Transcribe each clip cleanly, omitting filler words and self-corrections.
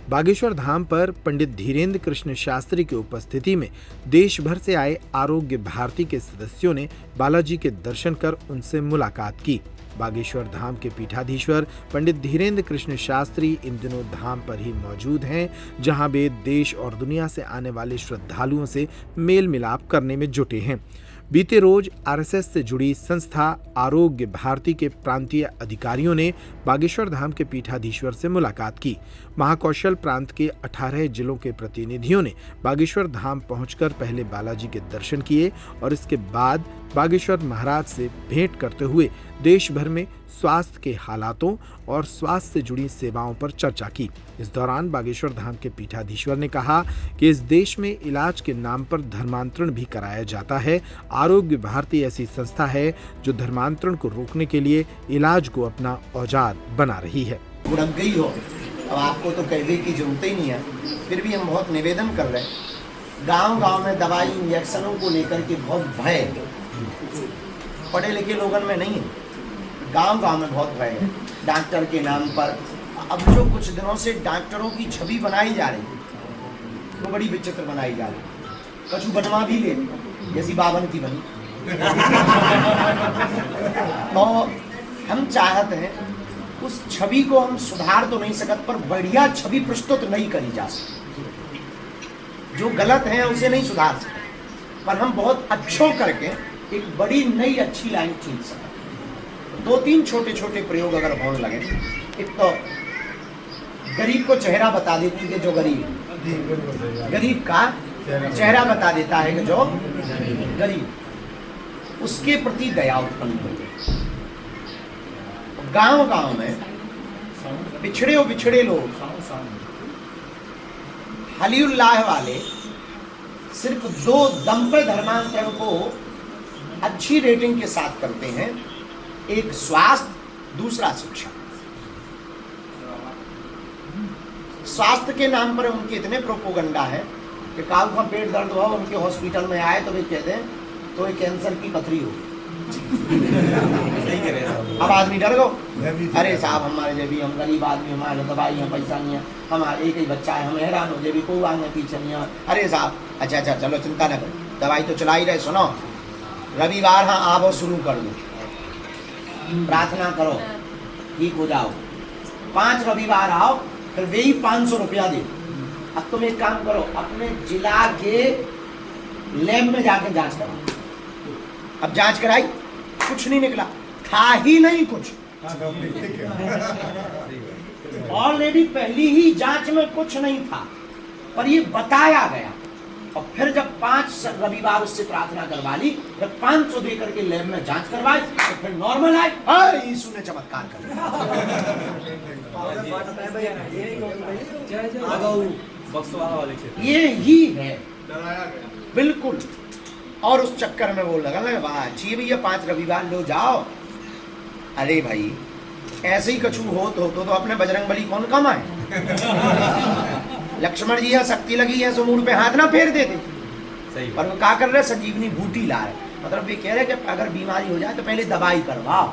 बागेश्वर धाम पर पंडित धीरेन्द्र कृष्ण शास्त्री की उपस्थिति में देश भर से आए आरोग्य भारती के सदस्यों ने बालाजी के दर्शन कर उनसे मुलाकात की। बागेश्वर धाम के पीठाधीश्वर पंडित धीरेन्द्र कृष्ण शास्त्री इन दिनों धाम पर ही मौजूद हैं, जहां वे देश और दुनिया से आने वाले श्रद्धालुओं से मेल मिलाप करने में जुटे हैं। बीते रोज आरएसएस से जुड़ी संस्था आरोग्य भारती के प्रांतीय अधिकारियों ने बागेश्वर धाम के पीठाधीश्वर से मुलाकात की। महाकौशल प्रांत के 18 जिलों के प्रतिनिधियों ने बागेश्वर धाम पहुंचकर पहले बालाजी के दर्शन किए और इसके बाद बागेश्वर महाराज से भेंट करते हुए देश भर में स्वास्थ्य के हालातों और स्वास्थ्य से जुड़ी सेवाओं पर चर्चा की। इस दौरान बागेश्वर धाम के पीठाधीश्वर ने कहा कि इस देश में इलाज के नाम पर धर्मांतरण भी कराया जाता है। आरोग्य भारती ऐसी संस्था है जो धर्मांतरण को रोकने के लिए इलाज को अपना औजार बना रही है। बुढ़क गई हो, अब आपको तो कहने की जरूरत ही नहीं है, फिर भी हम बहुत निवेदन कर रहे हैं। गांव-गांव में दवाई इंजेक्शनों को लेकर के बहुत भय है, पढ़े लिखे लोगों में नहीं है, गांव-गांव में बहुत भय है डॉक्टर के नाम पर। अब जो कुछ दिनों से डॉक्टरों की छवि बनाई जा रही है वो बड़ी विचित्र बनाई जा रही है। कछु बनवा भी ले जैसी बावन की बनी। तो हम चाहते हैं उस छवि को हम सुधार तो नहीं सकते, पर बढ़िया छवि प्रस्तुत नहीं करी जा सकती। जो गलत है उसे नहीं सुधार सकते, पर हम बहुत अच्छों करके एक बड़ी नई अच्छी लाइन खींच सकते। 2-3 छोटे-छोटे प्रयोग अगर होने लगे, एक तो गरीब को चेहरा बता देती है, जो गरीब का चेहरा बता देता है कि जो गरीब, उसके प्रति दया उत्पन्न होती है। गांव-गांव में बिछड़े लोग हलीउल्लाह वाले सिर्फ 2 दम पे धर्मांतरण को अच्छी रेटिंग के साथ करते हैं, एक स्वास्थ्य, दूसरा शिक्षा। स्वास्थ्य के नाम पर उनके इतने प्रोपोगंडा है कि काऊ का पेट दर्द हुआ, उनके हॉस्पिटल में आए तो वे कहते हैं तो ये कैंसर की पथरी हो। अब आदमी डर गो, अरे साहब हमारे जब भी हम गरीब आदमी, हमारे दवाई है, पैसा नहीं है, हमारा एक ही बच्चा है, हम हैरान हो जब कोई आगे पीछे नहीं है। अरे साहब अच्छा चलो चिंता न करो, दवाई तो चला ही रहे। सुनो, रविवार हाँ आप शुरू कर दो, प्रार्थना करो, ठीक हो जाओ। 5 रविवार आओ, फिर वही 500 रुपया दे। अब तुम एक काम करो, अपने जिला के लैब में जाकर जांच करो। अब जांच कराई, कुछ नहीं निकला, था ही नहीं कुछ। ऑलरेडी पहली ही जांच में कुछ नहीं था, पर ये बताया गया। और फिर जब 5 रविवार उससे प्रार्थना करवा ली, जब 500 दे करके लैब में जांच करवाई, तो फिर नॉर्मल आए। यीशु ने चमत्कार कर दिया। ये ही है बिल्कुल। और उस चक्कर में वो लगा वाह चाहिए भैया 5 रविवार लो जाओ। अरे भाई ऐसे ही कछु हो तो अपने बजरंगबली कौन कम आए। लक्ष्मण जी यहाँ शक्ति लगी है, सूंड पे हाथ ना फेर देते। सही, पर वो क्या कर रहे, संजीवनी बूटी ला रहे। मतलब ये कह रहे कि अगर बीमारी हो जाए तो पहले दवाई करवाओ,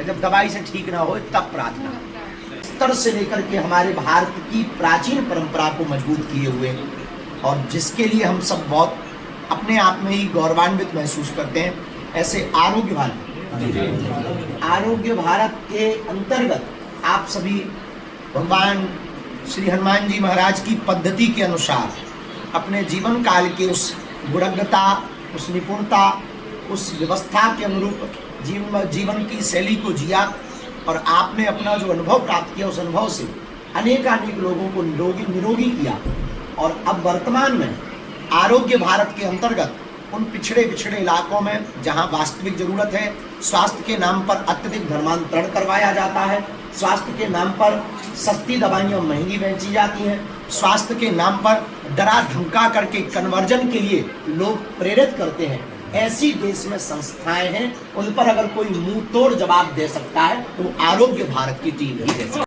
जब दवाई से ठीक ना हो तब प्रार्थना। स्तर से लेकर के हमारे भारत की प्राचीन परंपरा को मजबूत किए हुए, और जिसके लिए हम सब बहुत अपने आप में ही गौरवान्वित महसूस करते हैं, ऐसे आरोग्य भारत के अंतर्गत आप सभी भगवान श्री हनुमान जी महाराज की पद्धति के अनुसार अपने जीवन काल के उस गुणवत्ता, उस निपुणता, उस व्यवस्था के अनुरूप जीवन की शैली को जिया, और आपने अपना जो अनुभव प्राप्त किया, उस अनुभव से अनेक लोगों को निरोगी किया। और अब वर्तमान में आरोग्य भारत के अंतर्गत उन पिछड़े इलाकों में जहां वास्तविक जरूरत है, स्वास्थ्य के नाम पर अत्यधिक धर्मांतरण करवाया जाता है, स्वास्थ्य के नाम पर सस्ती दवाइयाँ महंगी बेची जाती हैं, स्वास्थ्य के नाम पर डरा धमका करके कन्वर्जन के लिए लोग प्रेरित करते हैं, ऐसी देश में संस्थाएं हैं। उन पर अगर कोई मुंह तोड़ जवाब दे सकता है तो आरोग्य भारत की टीम ही दे सकती है।